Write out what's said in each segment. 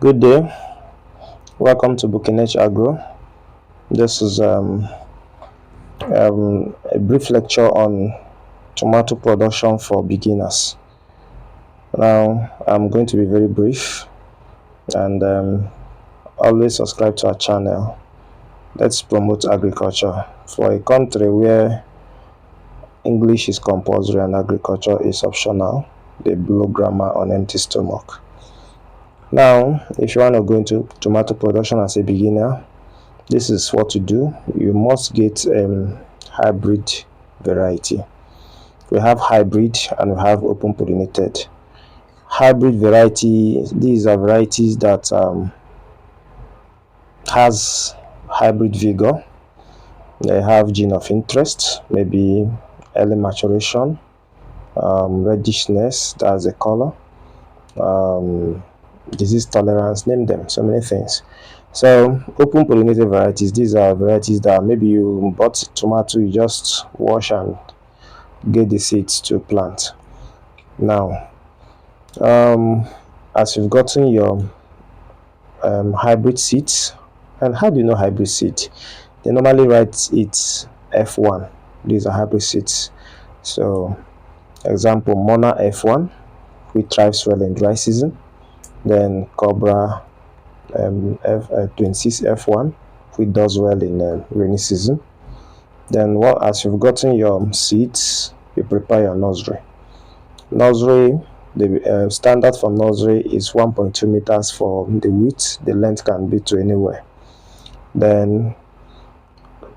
Good day. Welcome to Bigginers Agro. This is a brief lecture on tomato production for beginners. Now, I'm going to be very brief and always subscribe to our channel. Let's promote agriculture. For a country where English is compulsory and agriculture is optional, they blow grammar on empty stomach. Now, if you want to go into tomato production as a beginner, this is what to do. You must get hybrid variety. We have hybrid and we have open pollinated. Hybrid variety, these are varieties that has hybrid vigor. They have gene of interest, maybe early maturation, reddishness, that's the color, disease tolerance, name them, so many things. So open pollinated varieties, these are varieties that maybe you bought tomato, you just wash and get the seeds to plant. Now, as you've gotten your hybrid seeds, and how do you know hybrid seed? They normally write it F1. These are hybrid seeds. So, example, Mona F1, which thrives well in dry season. Then Cobra 26 F1, which does well in rainy season. Then, as you've gotten your seeds, you prepare your nursery. Nursery, the standard for nursery is 1.2 meters for the width. The length can be to anywhere. Then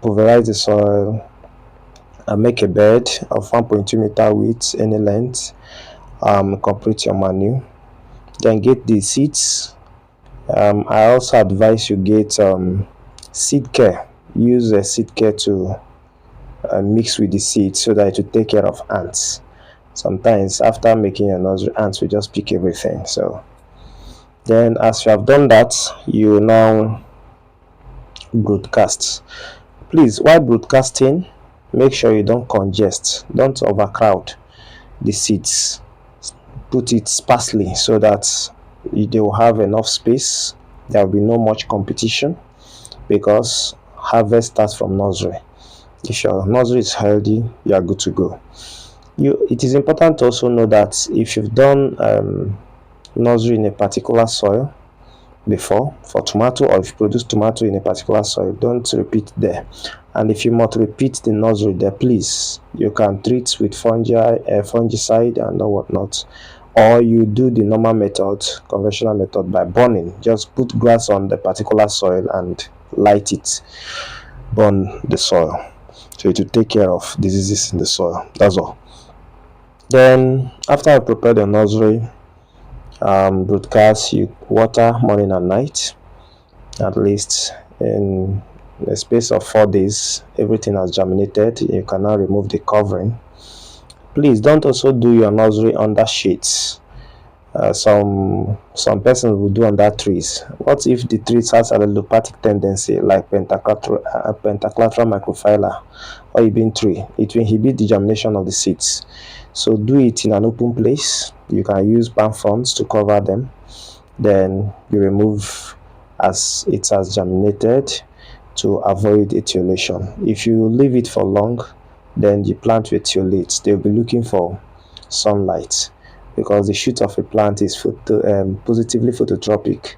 pulverize the soil and make a bed of 1.2 meter width, any length. Complete your manure. Then get the seeds. I also advise you get seed care. Use a seed care to mix with the seeds so that it will take care of ants. Sometimes after making your nursery, ants will just pick everything. So then as you have done that, you now broadcast. Please, while broadcasting, make sure you don't congest, don't overcrowd the seeds. Put it sparsely so that they will have enough space. There will be no much competition because harvest starts from nursery. If your nursery is healthy, you are good to go. It is important to also know that if you've done nursery in a particular soil before for tomato, or if you produce tomato in a particular soil, don't repeat there. And if you must repeat the nursery there, please, you can treat with fungicide and whatnot, or you do the normal method, conventional method, by burning. Just put grass on the particular soil and light it, burn the soil, so it will take care of diseases in the soil. That's all. Then after I prepare the nursery, broadcast, you water morning and night, at least in the space of 4 days. Everything has germinated. You can now remove the covering. Please don't also do your nursery under shades. Some persons will do under trees. What if the trees has a allelopathic tendency, like pentaclateral microphylla or even tree? It will inhibit the germination of the seeds. So do it in an open place. You can use palm fronds to cover them. Then you remove as it has germinated to avoid etiolation. If you leave it for long, then the plant will etiolate. They'll be looking for sunlight because the shoot of a plant is positively phototropic.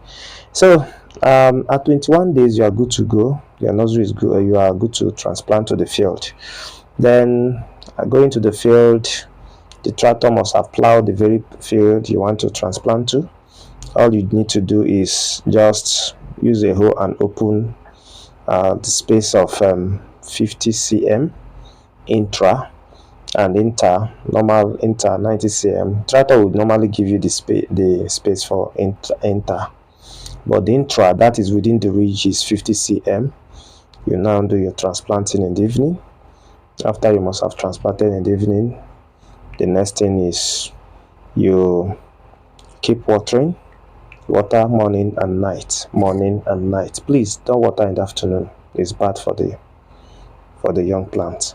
So at 21 days, you are good to go. Your nursery is good. You are good to transplant to the field. Then going to the field, the tractor must have plowed the very field you want to transplant to. All you need to do is just use a hoe and open the space of 50 cm intra and inter. Normal inter 90 cm. Tractor would normally give you the space for inter, but the intra, that is within the ridge, is 50 cm. You now do your transplanting in the evening. After you must have transplanted in the evening, the next thing is you keep watering. Water morning and night. Please don't water in the afternoon. It's bad for the young plant.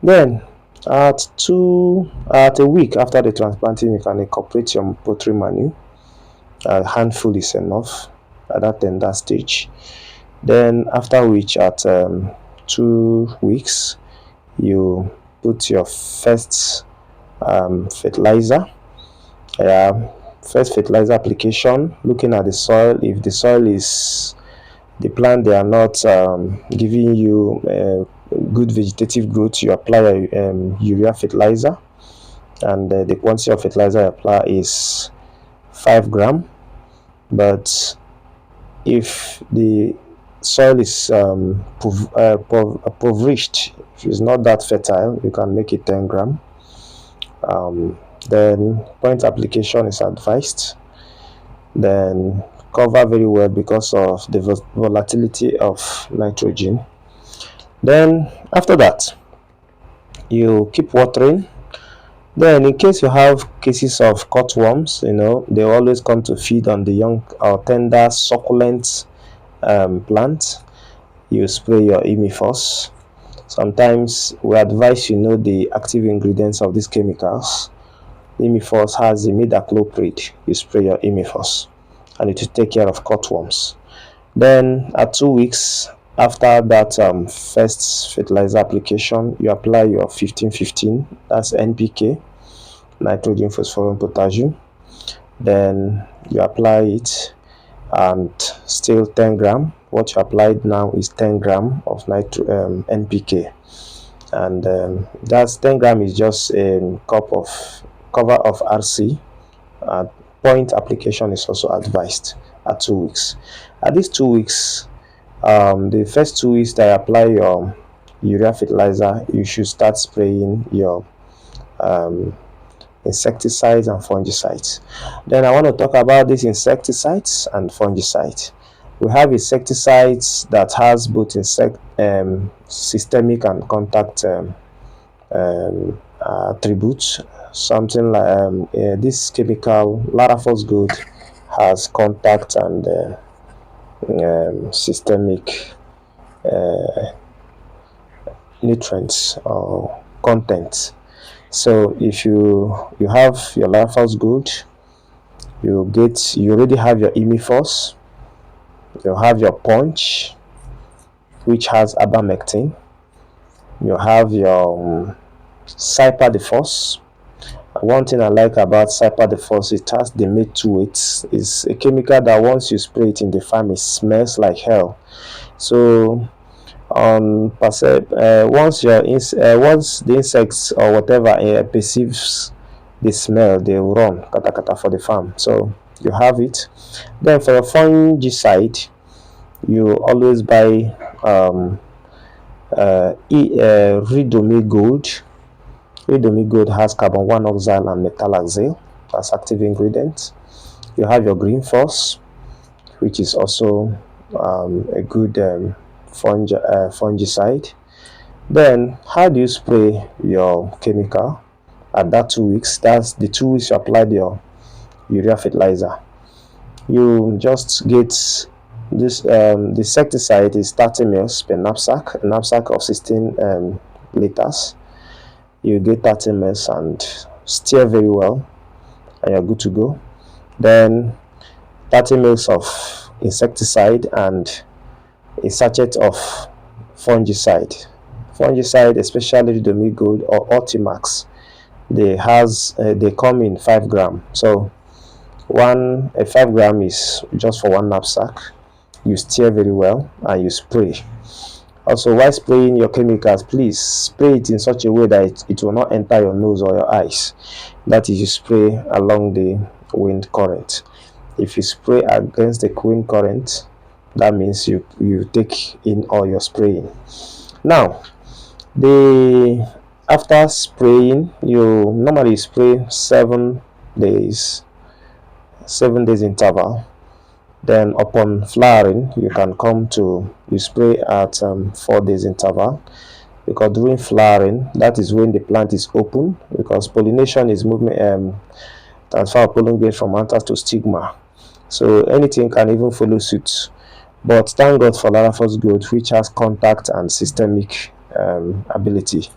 Then at a week after the transplanting, you can incorporate your poultry manure A handful is enough at that tender stage. Then after which, at 2 weeks, you put your first fertilizer. Yeah, first fertilizer application. Looking at the soil, if the soil is the plant, they are not giving you good vegetative growth, you apply urea fertilizer, and the quantity of fertilizer you apply is 5 gram. But if the soil is impoverished, if it's not that fertile, you can make it 10 gram. Then point application is advised. Then cover very well because of the volatility of nitrogen. Then after that, you keep watering. Then in case you have cases of cutworms, they always come to feed on the young or tender succulent plant. You spray your imifos. Sometimes we advise the active ingredients of these chemicals. Imifos has imidacloprid. You spray your imifos, and it will take care of cutworms. Then at 2 weeks after that first fertilizer application, you apply your 15-15, that's NPK, nitrogen, phosphorus, potassium. Then you apply it, and still 10 gram. What you applied now is 10 gram of NPK, and that's 10 gram is just a cover of RC. Point application is also advised at 2 weeks. At these 2 weeks, the first 2 weeks that you apply your urea fertilizer, you should start spraying your insecticides and fungicides. Then I want to talk about these insecticides and fungicides. We have insecticides that has both systemic and contact attributes. Something like this chemical Larafos Gold has contact and systemic nutrients or content. So if you have your Larafos Gold, you already have your imifos, you have your punch, which has abamectin, you have your Cyper the Force. One thing I like about Cyper the Force, it has the mate to it. It's a chemical that once you spray it in the farm, it smells like hell. So once the insects or whatever perceives the smell, they will run kata kata for the farm. So you have it. Then for your fungicide, you always buy Redomi Gold. Redomi Gold has carbon 1 oxide and metalaxyl as active ingredients. You have your Green Force, which is also a good fungicide. Then how do you spray your chemical at that 2 weeks? That's the 2 weeks you applied your urea fertilizer. You just get this the insecticide is 30 ml per knapsack, a knapsack of 16 liters. You get 30 ml and stir very well, and you're good to go. Then 30 ml of insecticide and a sachet of fungicide. Fungicide, especially Redomi Gold or Ultimax, they come in 5 gram. So 5 gram is just for one knapsack. You stir very well and you spray. Also, while spraying your chemicals, please spray it in such a way that it will not enter your nose or your eyes. That is, you spray along the wind current. If you spray against the wind current, that means you take in all your spraying. Now, after spraying, you normally spray 7 days interval. Then upon flowering, you spray at 4 days interval, because during flowering, that is when the plant is open, because pollination is movement transfer of pollen grain from anther to stigma. So anything can even follow suit. But thank God for Larafos Gold, which has contact and systemic ability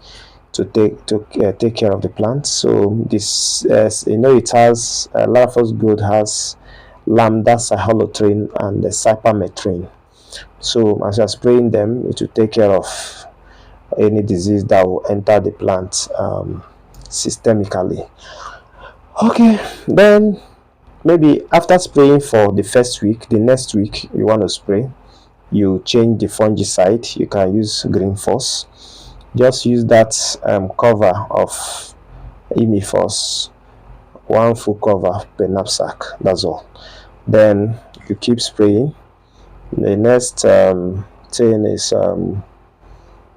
to take care of the plant. So this it has Larafos Gold has lambda cyhalothrin and the cypermethrin. So as you're spraying them, it will take care of any disease that will enter the plant systemically. Okay, then maybe after spraying for the first week, the next week you want to spray, you change the fungicide. You can use green force. Just use that cover of imifos, one full cover per knapsack, that's all. Then you keep spraying. The next thing is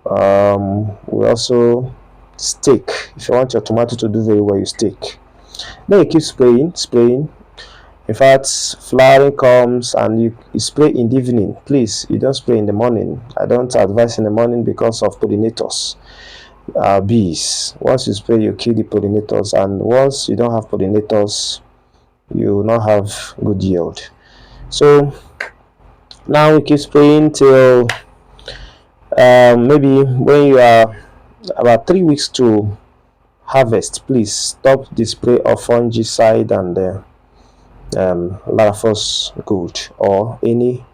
we also stake. If you want your tomato to do very well, you stake. Then you keep spraying. In fact, flowering comes and you spray in the evening. Please, you don't spray in the morning. I don't advise in the morning because of pollinators, bees. Once you spray, you kill the pollinators, and once you don't have pollinators, you will not have good yield. So now we keep spraying till maybe when you are about 3 weeks to harvest. Please stop the spray of fungicide and Larafos Gold or any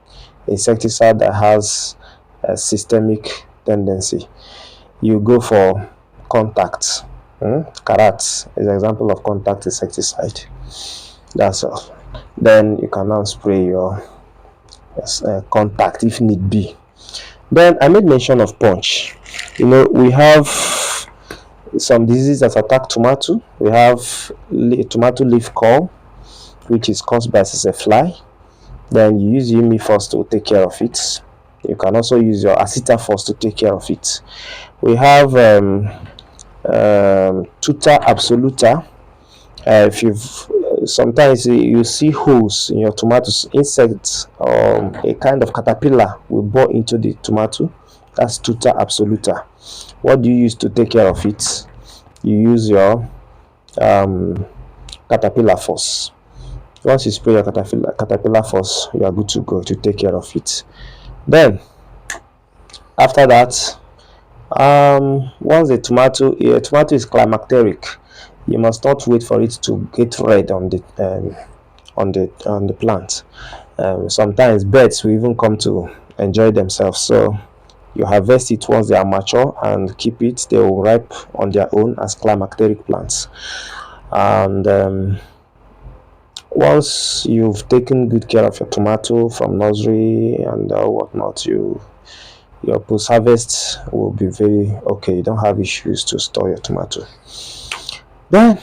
insecticide that has a systemic tendency. You go for contact. Karat is an example of contact insecticide. That's all. Then you can now spray your contact if need be. Then I made mention of punch. We have some diseases that attack tomato. We have tomato leaf curl, which is caused by a fly. Then you use Umifos to take care of it. You can also use your Acetafos to take care of it. We have Tuta absoluta. If you've sometimes you see holes in your tomatoes, insects or a kind of caterpillar will bore into the tomato. That's Tuta absoluta. What do you use to take care of it? You use your caterpillar force. Once you spray your caterpillar force, you are good to go to take care of it. Then after that, once the tomato is climacteric, you must not wait for it to get red on the plant. Sometimes birds will even come to enjoy themselves, so you harvest it once they are mature and keep it. They will ripe on their own as climacteric plants. And once you've taken good care of your tomato from nursery and whatnot, your post-harvest will be very okay. You don't have issues to store your tomato. Then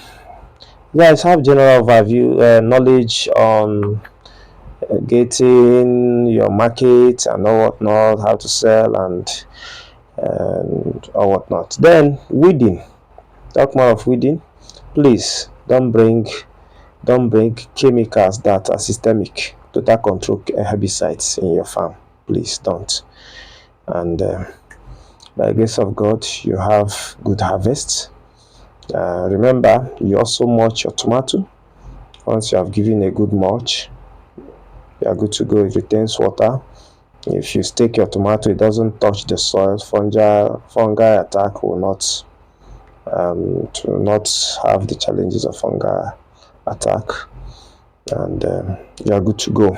you guys have general overview knowledge on getting your market and all whatnot, how to sell and or whatnot. Then weeding. Talk more of weeding. Please don't bring chemicals that are systemic, total control herbicides in your farm. Please don't. And by the grace of God, you have good harvest. Remember, you also mulch your tomato. Once you have given a good mulch, you are good to go. It retains water. If you stake your tomato, it doesn't touch the soil. Fungi attack will not have the challenges of fungi attack, and you are good to go.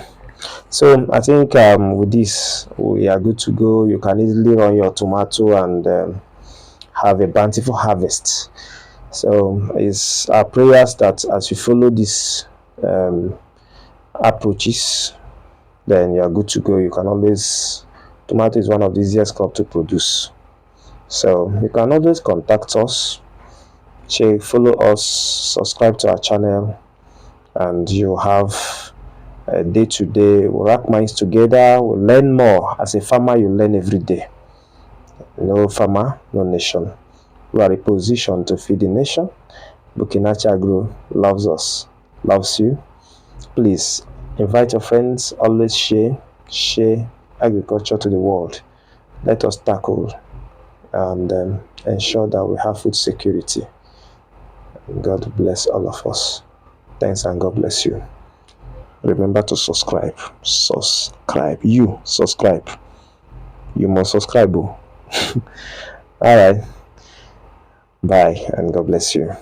So I think with this we are good to go. You can easily run your tomato and have a bountiful harvest. So it's our prayers that as you follow these approaches, then you are good to go. You can always, tomato is one of the easiest crops to produce, so you can always contact us, follow us, subscribe to our channel, and you have a day-to-day. We'll rack minds together, we'll learn more. As a farmer, you learn every day. No farmer, no nation. We are a position to feed the nation. Bukinachi Agro loves us, loves you. Please invite your friends. Always share agriculture to the world. Let us tackle and ensure that we have food security. God bless all of us. Thanks and God bless you. Remember to subscribe. You subscribe. You must subscribe. All right. Bye and God bless you.